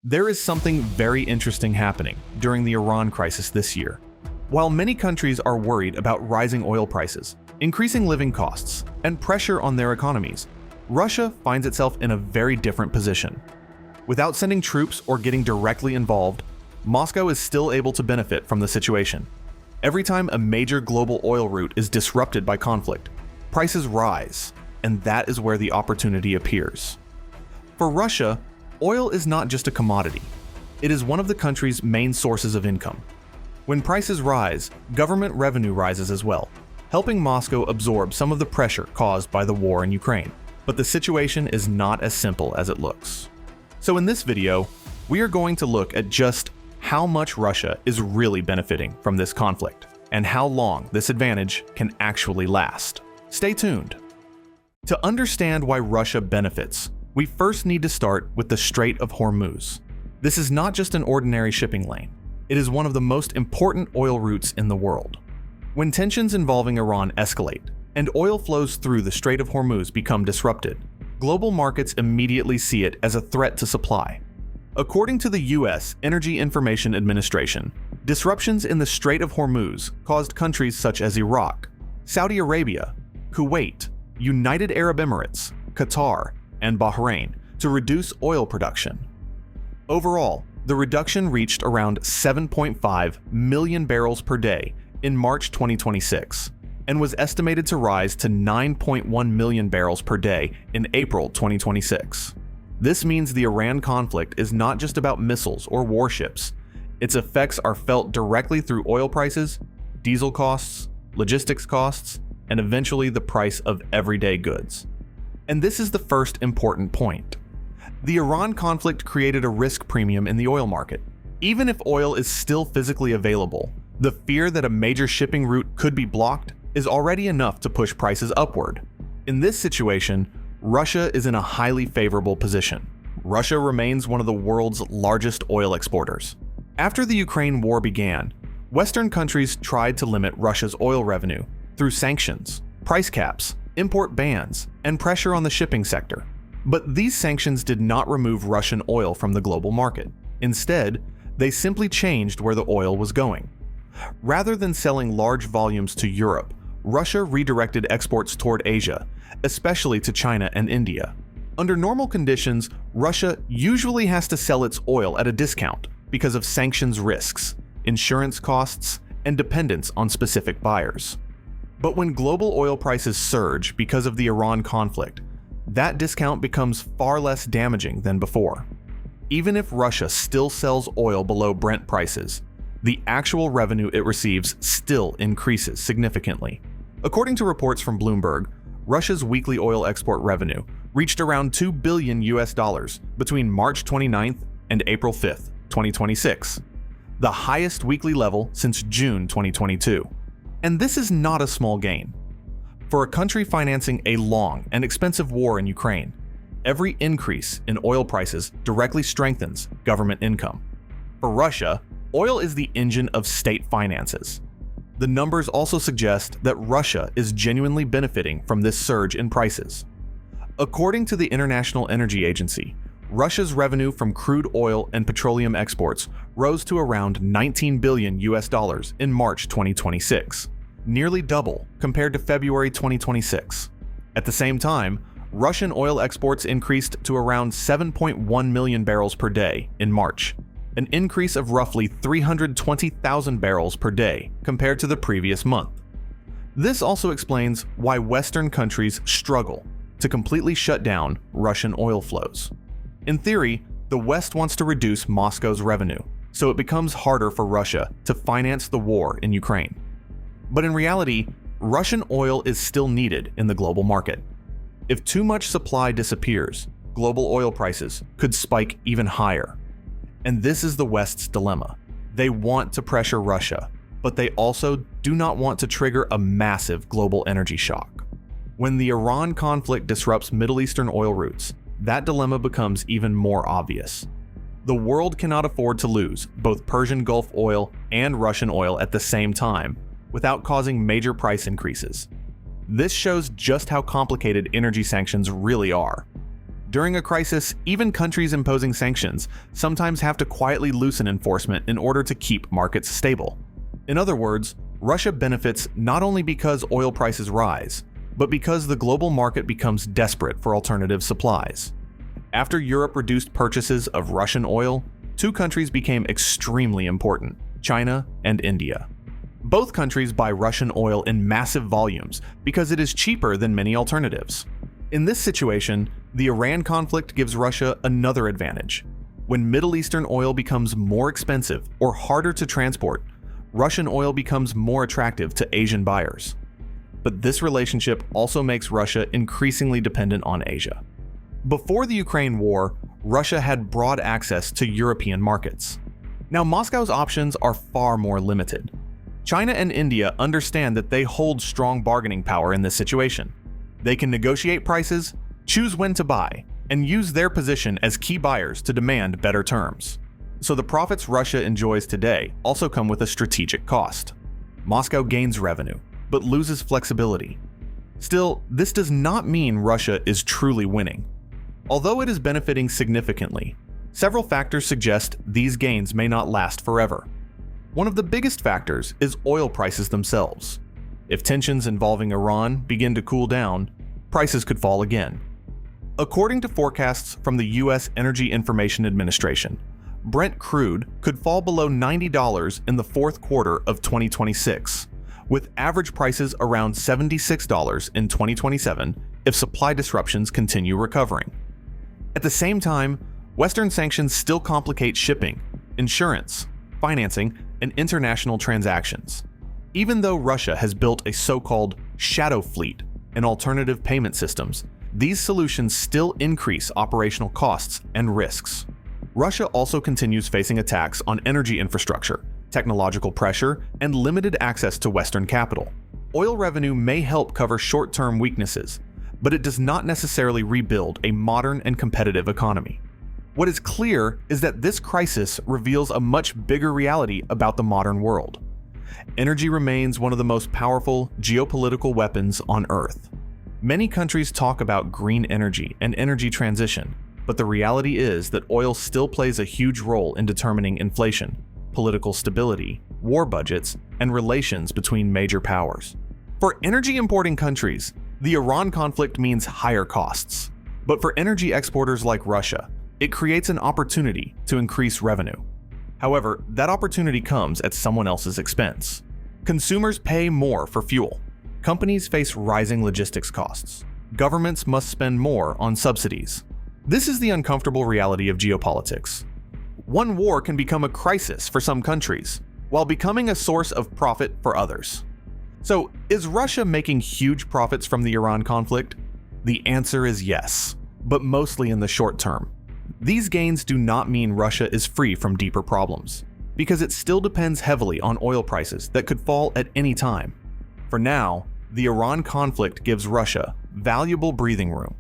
There is something very interesting happening during the Iran crisis this year. While many countries are worried about rising oil prices, increasing living costs, and pressure on their economies, Russia finds itself in a very different position. Without sending troops or getting directly involved, Moscow is still able to benefit from the situation. Every time a major global oil route is disrupted by conflict, prices rise, and that is where the opportunity appears. For Russia, oil is not just a commodity. It is one of the country's main sources of income. When prices rise, government revenue rises as well, helping Moscow absorb some of the pressure caused by the war in Ukraine. But the situation is not as simple as it looks. So in this video, we are going to look at just how much Russia is really benefiting from this conflict, and how long this advantage can actually last. Stay tuned. To understand why Russia benefits, we first need to start with the Strait of Hormuz. This is not just an ordinary shipping lane. It is one of the most important oil routes in the world. When tensions involving Iran escalate, and oil flows through the Strait of Hormuz become disrupted, global markets immediately see it as a threat to supply. According to the U.S. Energy Information Administration, disruptions in the Strait of Hormuz caused countries such as Iraq, Saudi Arabia, Kuwait, United Arab Emirates, Qatar, and Bahrain to reduce oil production. Overall, the reduction reached around 7.5 million barrels per day in March 2026 and was estimated to rise to 9.1 million barrels per day in April 2026. This means the Iran conflict is not just about missiles or warships. Its effects are felt directly through oil prices, diesel costs, logistics costs, and eventually the price of everyday goods. And this is the first important point. The Iran conflict created a risk premium in the oil market. Even if oil is still physically available, the fear that a major shipping route could be blocked is already enough to push prices upward. In this situation, Russia is in a highly favorable position. Russia remains one of the world's largest oil exporters. After the Ukraine war began, Western countries tried to limit Russia's oil revenue through sanctions, price caps, import bans, and pressure on the shipping sector. But these sanctions did not remove Russian oil from the global market. Instead, they simply changed where the oil was going. Rather than selling large volumes to Europe, Russia redirected exports toward Asia, especially to China and India. Under normal conditions, Russia usually has to sell its oil at a discount because of sanctions risks, insurance costs, and dependence on specific buyers. But when global oil prices surge because of the Iran conflict, that discount becomes far less damaging than before. Even if Russia still sells oil below Brent prices, the actual revenue it receives still increases significantly. According to reports from Bloomberg, Russia's weekly oil export revenue reached around $2 billion between March 29th and April 5th, 2026, the highest weekly level since June 2022. And this is not a small gain. For a country financing a long and expensive war in Ukraine, every increase in oil prices directly strengthens government income. For Russia, oil is the engine of state finances. The numbers also suggest that Russia is genuinely benefiting from this surge in prices. According to the International Energy Agency, Russia's revenue from crude oil and petroleum exports rose to around $19 billion in March 2026, nearly double compared to February 2026. At the same time, Russian oil exports increased to around 7.1 million barrels per day in March, an increase of roughly 320,000 barrels per day compared to the previous month. This also explains why Western countries struggle to completely shut down Russian oil flows. In theory, the West wants to reduce Moscow's revenue, so it becomes harder for Russia to finance the war in Ukraine. But in reality, Russian oil is still needed in the global market. If too much supply disappears, global oil prices could spike even higher. And this is the West's dilemma. They want to pressure Russia, but they also do not want to trigger a massive global energy shock. When the Iran conflict disrupts Middle Eastern oil routes, that dilemma becomes even more obvious. The world cannot afford to lose both Persian Gulf oil and Russian oil at the same time without causing major price increases. This shows just how complicated energy sanctions really are. During a crisis, even countries imposing sanctions sometimes have to quietly loosen enforcement in order to keep markets stable. In other words, Russia benefits not only because oil prices rise, but because the global market becomes desperate for alternative supplies. After Europe reduced purchases of Russian oil, two countries became extremely important: China and India. Both countries buy Russian oil in massive volumes because it is cheaper than many alternatives. In this situation, the Iran conflict gives Russia another advantage. When Middle Eastern oil becomes more expensive or harder to transport, Russian oil becomes more attractive to Asian buyers. But this relationship also makes Russia increasingly dependent on Asia. Before the Ukraine war, Russia had broad access to European markets. Now Moscow's options are far more limited. China and India understand that they hold strong bargaining power in this situation. They can negotiate prices, choose when to buy, and use their position as key buyers to demand better terms. So the profits Russia enjoys today also come with a strategic cost. Moscow gains revenue, but loses flexibility. Still, this does not mean Russia is truly winning. Although it is benefiting significantly, several factors suggest these gains may not last forever. One of the biggest factors is oil prices themselves. If tensions involving Iran begin to cool down, prices could fall again. According to forecasts from the U.S. Energy Information Administration, Brent crude could fall below $90 in the fourth quarter of 2026, with average prices around $76 in 2027 if supply disruptions continue recovering. At the same time, Western sanctions still complicate shipping, insurance, financing, and international transactions. Even though Russia has built a so-called shadow fleet and alternative payment systems, these solutions still increase operational costs and risks. Russia also continues facing attacks on energy infrastructure, technological pressure, and limited access to Western capital. Oil revenue may help cover short-term weaknesses, but it does not necessarily rebuild a modern and competitive economy. What is clear is that this crisis reveals a much bigger reality about the modern world. Energy remains one of the most powerful geopolitical weapons on Earth. Many countries talk about green energy and energy transition, but the reality is that oil still plays a huge role in determining inflation, political stability, war budgets, and relations between major powers. For energy-importing countries, the Iran conflict means higher costs. But for energy exporters like Russia, it creates an opportunity to increase revenue. However, that opportunity comes at someone else's expense. Consumers pay more for fuel. Companies face rising logistics costs. Governments must spend more on subsidies. This is the uncomfortable reality of geopolitics. One war can become a crisis for some countries, while becoming a source of profit for others. So, is Russia making huge profits from the Iran conflict? The answer is yes, but mostly in the short term. These gains do not mean Russia is free from deeper problems, because it still depends heavily on oil prices that could fall at any time. For now, the Iran conflict gives Russia valuable breathing room,